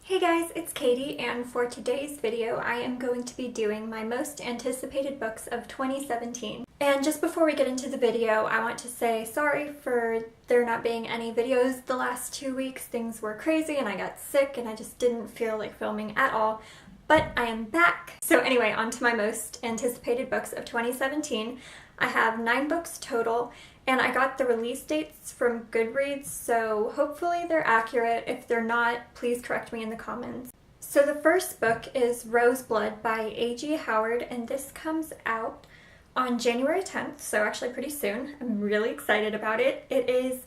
Hey guys, it's Katie, and for today's video I am going to be doing my most anticipated books of 2017. And just before we get into the video, I want to say sorry for there not being any videos the last 2 weeks. Things were crazy and I got sick and I just didn't feel like filming at all. But I am back! So anyway, on to my most anticipated books of 2017. I have 9 books total, and I got the release dates from Goodreads, so hopefully they're accurate. If they're not, please correct me in the comments. So the first book is Roseblood by A.G. Howard, and this comes out on January 10th, so actually pretty soon. I'm really excited about it. It is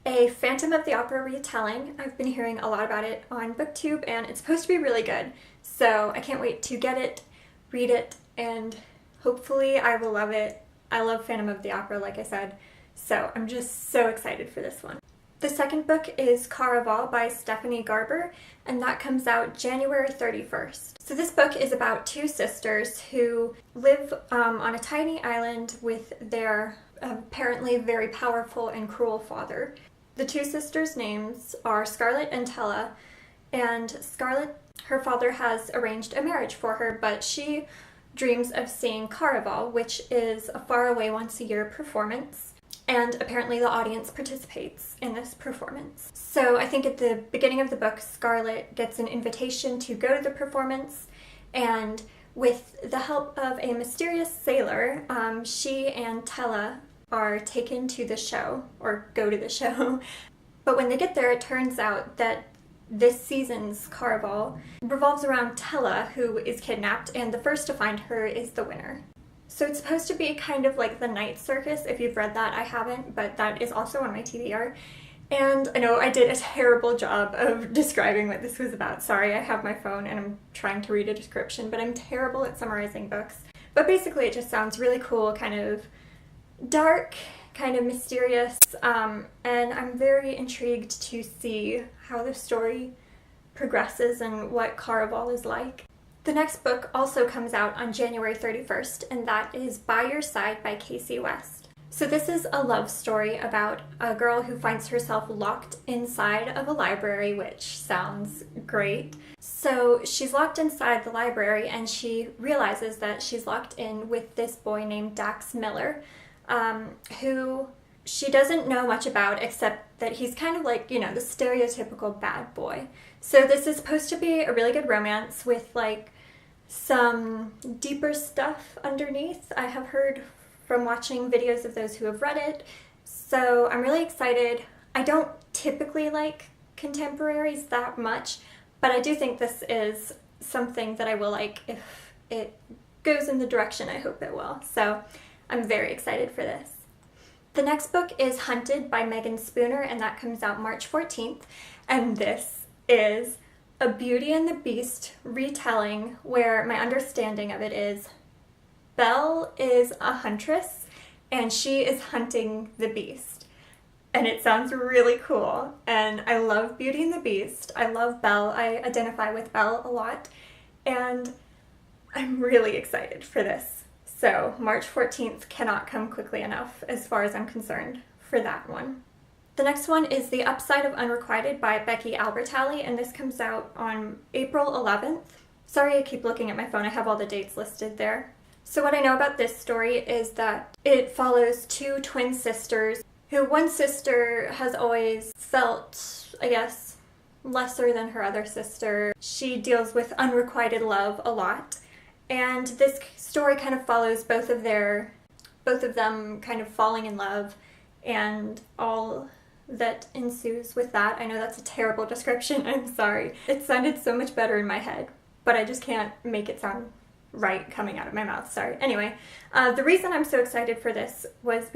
a Phantom of the Opera retelling. I've been hearing a lot about it on BookTube, and it's supposed to be really good. So I can't wait to get it, read it, and hopefully I will love it. I love Phantom of the Opera, like I said, so I'm just so excited for this one. The second book is Caraval by Stephanie Garber, and that comes out January 31st. So this book is about 2 sisters who live on a tiny island with their apparently very powerful and cruel father. The 2 sisters' names are Scarlett and Tella, and Scarlett, her father has arranged a marriage for her, but she dreams of seeing Caraval, which is a faraway once-a-year performance, and apparently the audience participates in this performance. So I think at the beginning of the book, Scarlett gets an invitation to go to the performance, and with the help of a mysterious sailor, she and Tella are taken to the show, or go to the show. But when they get there, it turns out that this season's Caraval revolves around Tella, who is kidnapped, and the first to find her is the winner. So it's supposed to be kind of like the Night Circus. If you've read that, I haven't, but that is also on my TBR. And I know I did a terrible job of describing what this was about. Sorry, I have my phone and I'm trying to read a description, but I'm terrible at summarizing books. But basically it just sounds really cool, kind of dark, kind of mysterious, and I'm very intrigued to see how the story progresses and what Caraval is like. The next book also comes out on January 31st, and that is By Your Side by Casey West. So this is a love story about a girl who finds herself locked inside of a library, which sounds great. So she's locked inside the library and she realizes that she's locked in with this boy named Dax Miller, who she doesn't know much about except that he's kind of like, you know, the stereotypical bad boy. So this is supposed to be a really good romance with like some deeper stuff underneath. I have heard from watching videos of those who have read it, so I'm really excited. I don't typically like contemporaries that much, but I do think this is something that I will like if it goes in the direction I hope it will. So I'm very excited for this. The next book is Hunted by Megan Spooner, and that comes out March 14th. And this is a Beauty and the Beast retelling where my understanding of it is Belle is a huntress and she is hunting the beast. And it sounds really cool. And I love Beauty and the Beast. I love Belle. I identify with Belle a lot. And I'm really excited for this. So March 14th cannot come quickly enough as far as I'm concerned for that one. The next one is The Upside of Unrequited by Becky Albertalli, and this comes out on April 11th. Sorry, I keep looking at my phone. I have all the dates listed there. So what I know about this story is that it follows 2 twin sisters who one sister has always felt, I guess, lesser than her other sister. She deals with unrequited love a lot. And this story kind of follows both of them kind of falling in love and all that ensues with that. I know that's a terrible description, I'm sorry. It sounded so much better in my head, but I just can't make it sound right coming out of my mouth, sorry. Anyway, the reason I'm so excited for this is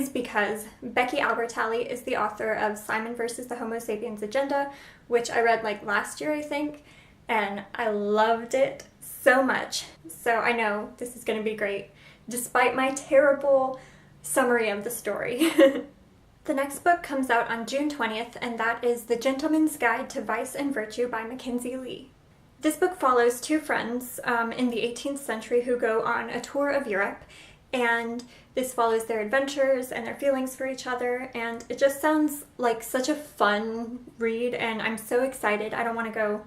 because Becky Albertalli is the author of Simon vs. the Homo Sapiens Agenda, which I read like last year, I think, and I loved it so much. So I know this is going to be great, despite my terrible summary of the story. The next book comes out on June 20th, and that is The Gentleman's Guide to Vice and Virtue by Mackenzie Lee. This book follows 2 friends in the 18th century who go on a tour of Europe, and this follows their adventures and their feelings for each other, and it just sounds like such a fun read, and I'm so excited. I don't want to go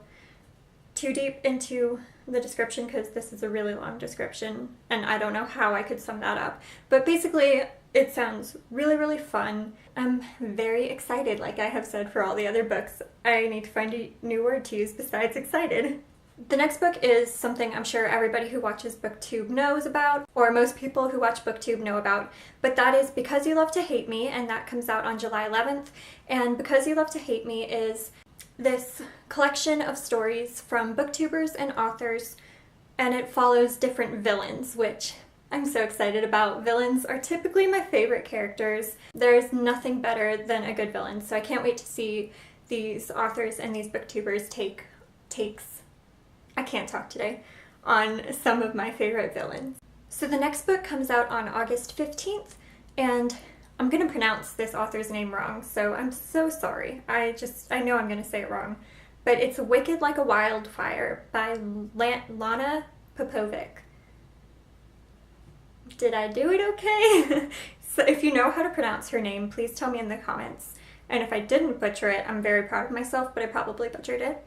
too deep into the description because this is a really long description and I don't know how I could sum that up. But basically, it sounds really, really fun. I'm very excited, like I have said for all the other books. I need to find a new word to use besides excited. The next book is something I'm sure everybody who watches BookTube knows about, or most people who watch BookTube know about, but that is Because You Love to Hate Me, and that comes out on July 11th. And Because You Love to Hate Me is this collection of stories from booktubers and authors, and it follows different villains, which I'm so excited about. Villains are typically my favorite characters. There's nothing better than a good villain, so I can't wait to see these authors and these booktubers takes I can't talk today, on some of my favorite villains. So the next book comes out on August 15th, and I'm going to pronounce this author's name wrong, so I'm so sorry. I know I'm going to say it wrong. But it's Wicked Like a Wildfire by Lana Popovic. Did I do it okay? So if you know how to pronounce her name, please tell me in the comments. And if I didn't butcher it, I'm very proud of myself, but I probably butchered it.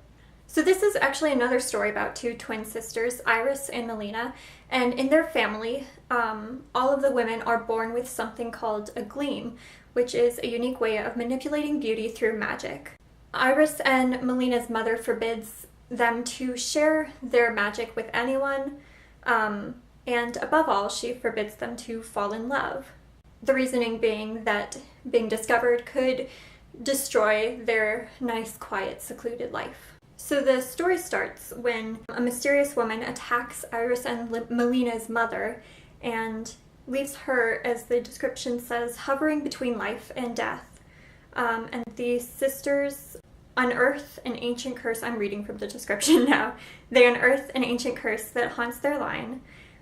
So this is actually another story about two twin sisters, Iris and Melina, and in their family, all of the women are born with something called a gleam, which is a unique way of manipulating beauty through magic. Iris and Melina's mother forbids them to share their magic with anyone, and above all, she forbids them to fall in love. The reasoning being that being discovered could destroy their nice, quiet, secluded life. So the story starts when a mysterious woman attacks Iris and Melina's mother and leaves her, as the description says, hovering between life and death. And the sisters unearth an ancient curse. I'm reading from the description now. They unearth an ancient curse that haunts their line,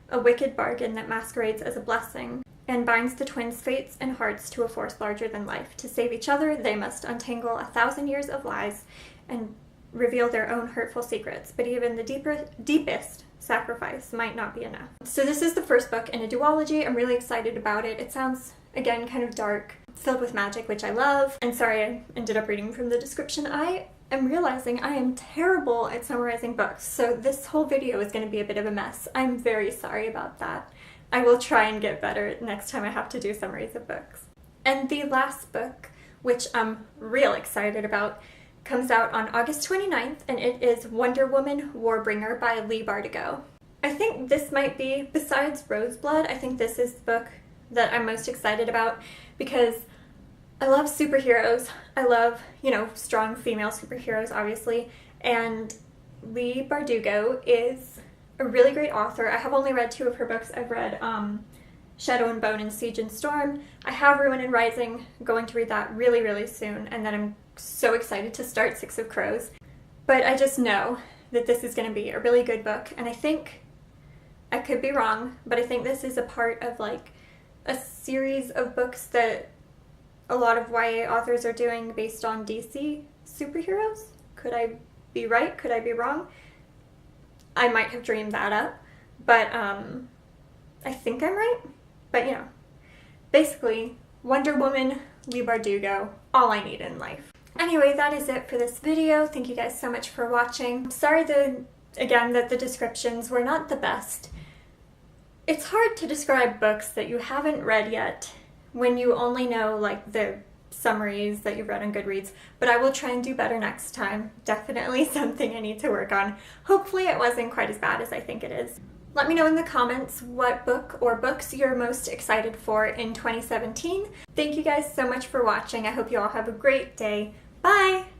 a wicked bargain that masquerades as a blessing, and binds the twins' fates and hearts to a force larger than life. To save each other, they must untangle 1,000 years of lies and reveal their own hurtful secrets, but even the deepest sacrifice might not be enough. So this is the first book in a duology. I'm really excited about it. It sounds, again, kind of dark, filled with magic, which I love. And sorry, I ended up reading from the description. I am realizing I am terrible at summarizing books, so this whole video is going to be a bit of a mess. I'm very sorry about that. I will try and get better next time I have to do summaries of books. And the last book, which I'm real excited about, comes out on August 29th, and it is Wonder Woman Warbringer by Leigh Bardugo. I think this might be, besides Roseblood, I think this is the book that I'm most excited about because I love superheroes. I love, strong female superheroes, obviously, and Leigh Bardugo is a really great author. I have only read 2 of her books. I've read Shadow and Bone and Siege and Storm. I have Ruin and Rising, going to read that really, really soon, and then I'm so excited to start Six of Crows. But I just know that this is going to be a really good book, and I think, I could be wrong, but I think this is a part of like a series of books that a lot of YA authors are doing based on DC superheroes. Could I be right? Could I be wrong? I might have dreamed that up, but I think I'm right. But basically, Wonder Woman, Leigh Bardugo, all I need in life. Anyway, that is it for this video. Thank you guys so much for watching. Sorry again that the descriptions were not the best. It's hard to describe books that you haven't read yet when you only know like the summaries that you've read on Goodreads, but I will try and do better next time. Definitely something I need to work on. Hopefully it wasn't quite as bad as I think it is. Let me know in the comments what book or books you're most excited for in 2017. Thank you guys so much for watching. I hope you all have a great day. Bye!